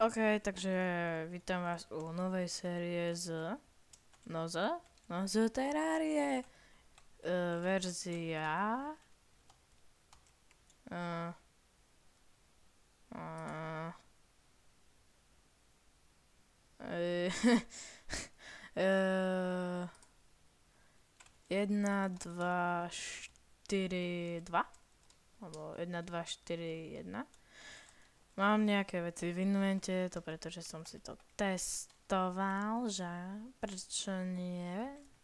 OK, takže vítam vás u novej série z Terrarie. Verzia uh, uh, uh, 1, 2, 4, 2 alebo 1, 2, 4, 1. Mám nejaké veci v invente, to pretože som si to testoval, že prečo nie?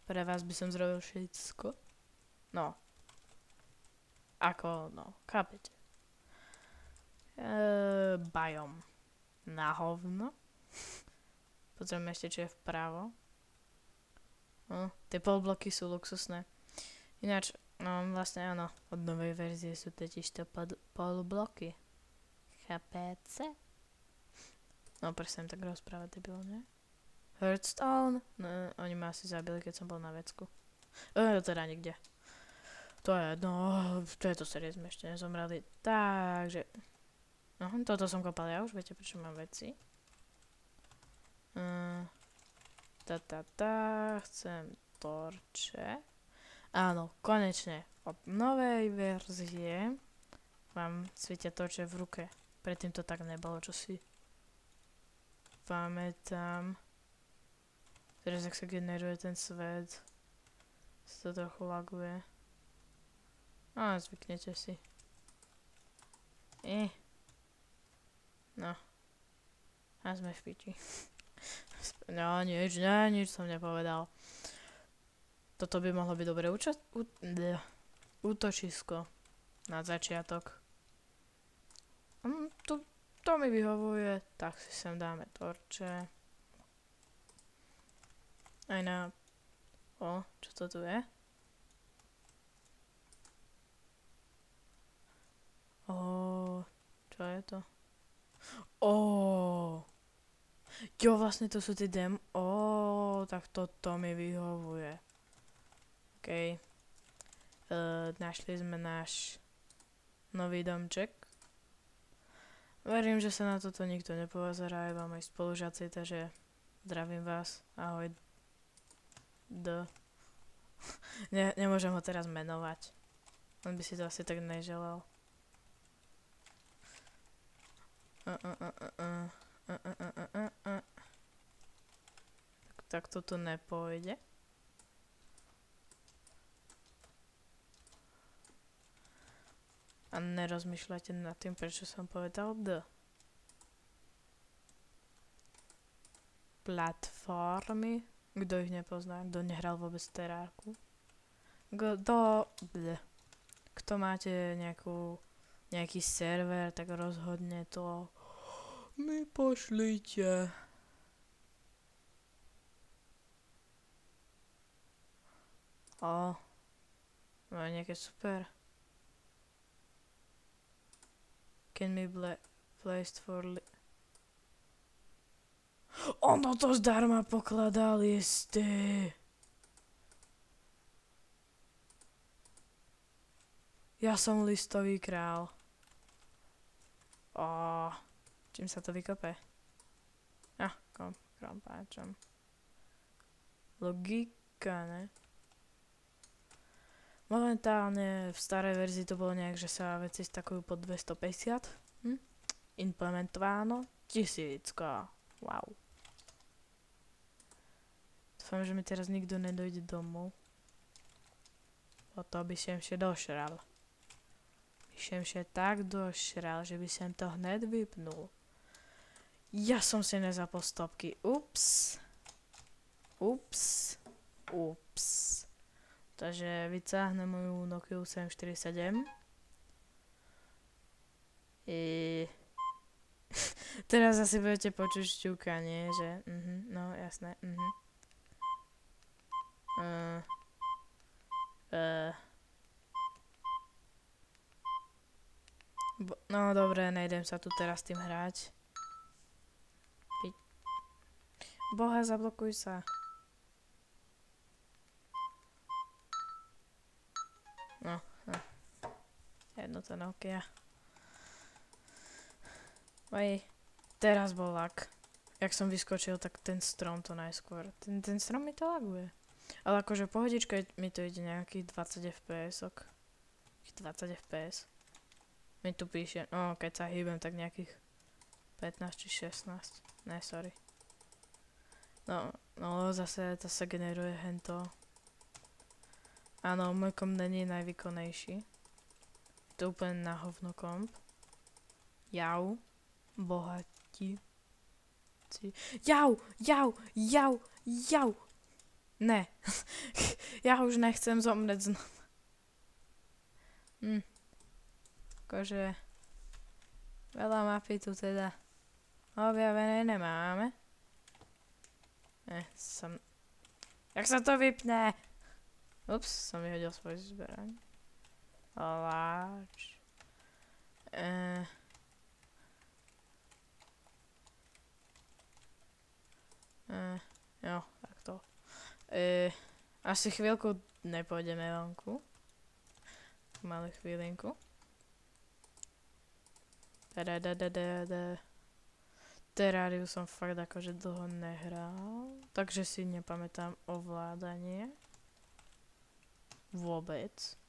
Pre vás by som zrobil všetko. No. Chápete. Biom. Na hovno. Pozrieme ešte, čo je vpravo. Tie polbloky sú luxusné. Ináč, vlastne áno, od novej verzie sú totiž to polbloky. Chápece? No, presne tak rozprávať debilne. Hearthstone? No, oni ma asi zabili, keď som bol na vecku. Teda nikde. To je jedno, v tejto sérii sme ešte nezomreli. Takže... toto som kopal ja, už viete, prečo mám veci. Chcem torče. Áno, konečne. Od novej verzie vám svietia torče v ruke. Predtým to tak nebolo, čo si pamätám. Teraz, ak sa generuje ten svet, sa to trochu laguje. Zvyknete si. No. A sme v piči. No, nič som nepovedal. Toto by mohlo byť dobré útočisko na začiatok. To mi vyhovuje, tak si sem dáme torče. Aj na... čo to tu je? Čo je to? Jo, vlastne to sú tie tak toto mi vyhovuje. OK. Našli sme náš nový domček. Verím, že sa na toto nikto nepozerá, iba moji spolužiaci, takže zdravím vás. Ahoj. Nemôžem ho teraz menovať. On by si to asi tak neželal. Tak to tu nepôjde. A nerozmýšľajte nad tým, prečo som povedal D. Platformy. Kto ich nepozná? Kto nehral vôbec terárku? Kto máte nejaký server, tak rozhodne to mi pošlite. No nejaké super. Can be placed for ono to zdarma pokladal listy. Ja som listový král. Čím sa to vykope? Krompáčom. Logika, ne? Momentálne v starej verzii to bolo nejak, že sa veci stakujú po 250. Implementováno 1000. Wow. Dúfam, že mi teraz nikto nedojde domov. O to by som še došral. By som še tak došral, že by som to hned vypnul. Ja som si nezapol stopky. Ups. Takže vycáhnem moju Nokiu 747. Teraz asi budete počuť šťukanie, že? No, jasné. No dobre, nejdem sa tu teraz tým hrať. Boha, zablokuj sa. Jedno to Nokia. Teraz bol lag. Jak som vyskočil, tak ten strom to najskôr. Ten strom mi to laguje. Ale akože pohodička mi to ide nejakých 20 fps-ok. 20 fps. Mi tu píše, no keď sa hýbem, tak nejakých 15 či 16. Ne, sorry. No zase to sa generuje hento. Áno, môj komp není najvýkonnejší. To je úplne na hovno komp. Jau. Bohatí. Jau. Ne. Ja už nechcem zomrieť znova. Akože veľa mapy tu teda objavené nemáme. Jak sa to vypne? Ups, som vyhodil svoj zberaň. Láč. Jo, takto. Asi chvíľku nepôjdeme vonku. Malú chvíľinku. Terrariu som fakt akože dlho nehral, takže si nepamätám ovládanie. Vôbec.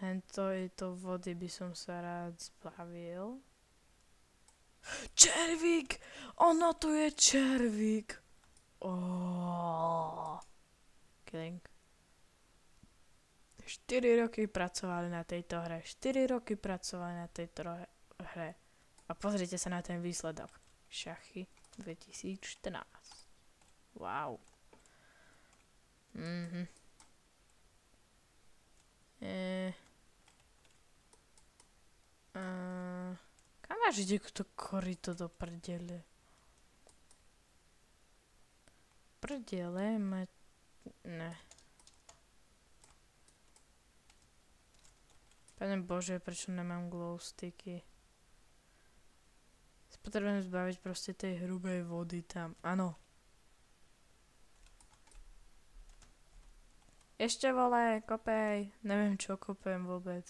Hento vody by som sa rád zbavil. Červík! Ono tu je červík! Killing. 4 roky pracovali na tejto hre. 4 roky pracovali na tejto hre. A pozrite sa na ten výsledok. Šachy 2014. Wow. Kam až ide to korito do prdele? Ne. Pane Bože, prečo nemám glow sticky? Potrebujem zbaviť proste tej hrubej vody tam. Áno. Ešte vole, kopej. Neviem čo kopem vôbec.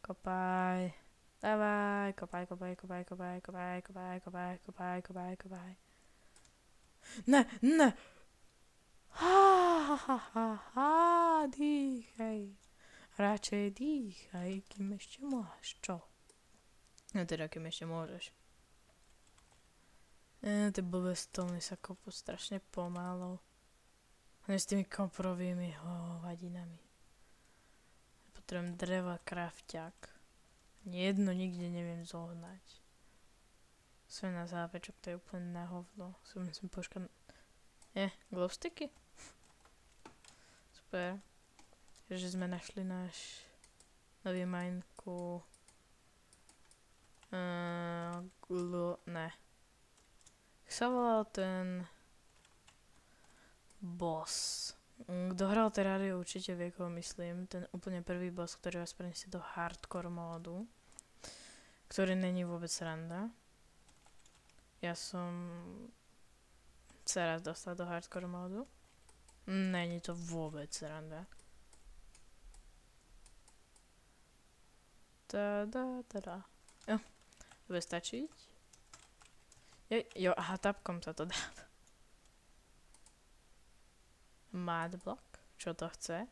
Kopaj. Dávaj, kopaj. Ne. Dýchaj. Radšej dýchaj, kým ešte môžeš, čo? No teda, kým ešte môžeš. Tie blbé stolny sa kopú strašne pomalu. Hlavne s tými koprovými hovadinami. Potrebujem dreva krafťák. Jedno nikde neviem zohnať. Som na zápečok, to je úplne na hovno. Som myslím poška... glowsticky? Super. Že sme našli náš nový mineku. Ne. Jak sa volal ten boss? Kto hral Terrariu určite vie, koho myslím. Ten úplne prvý boss, ktorý vás preniesie do hardcore módu. Ktorý není vôbec sranda. Ja som sa raz dostal do hardcore módu. Není to vôbec sranda. Jo, to bude stačiť. Jo, aha, tapkom sa to dá. Madblock, čo to chce?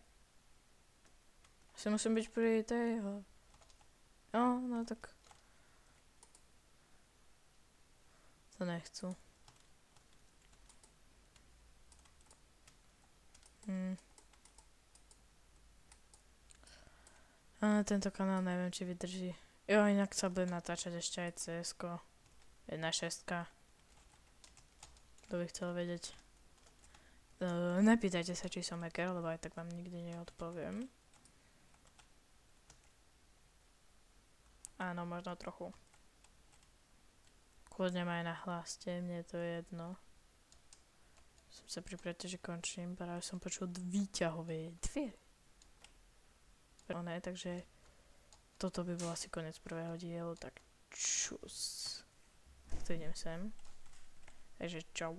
Asi musím byť pri tejho. No tak. To nechcú. Tento kanál neviem, či vydrží. Jo, inak sa bude natáčať ešte aj CS-ko. 1.6. Kto by chcel vedieť. Nepýtajte sa, či som hacker, lebo aj tak vám nikdy neodpoviem. Áno, možno trochu. Kľudne ma aj nahláste, mne to je jedno. Som sa pripravil, že končím, práve som počul výťahové dvere. Takže toto by bol asi koniec prvého dielu, tak čus. Tak to idem sem. Takže čau.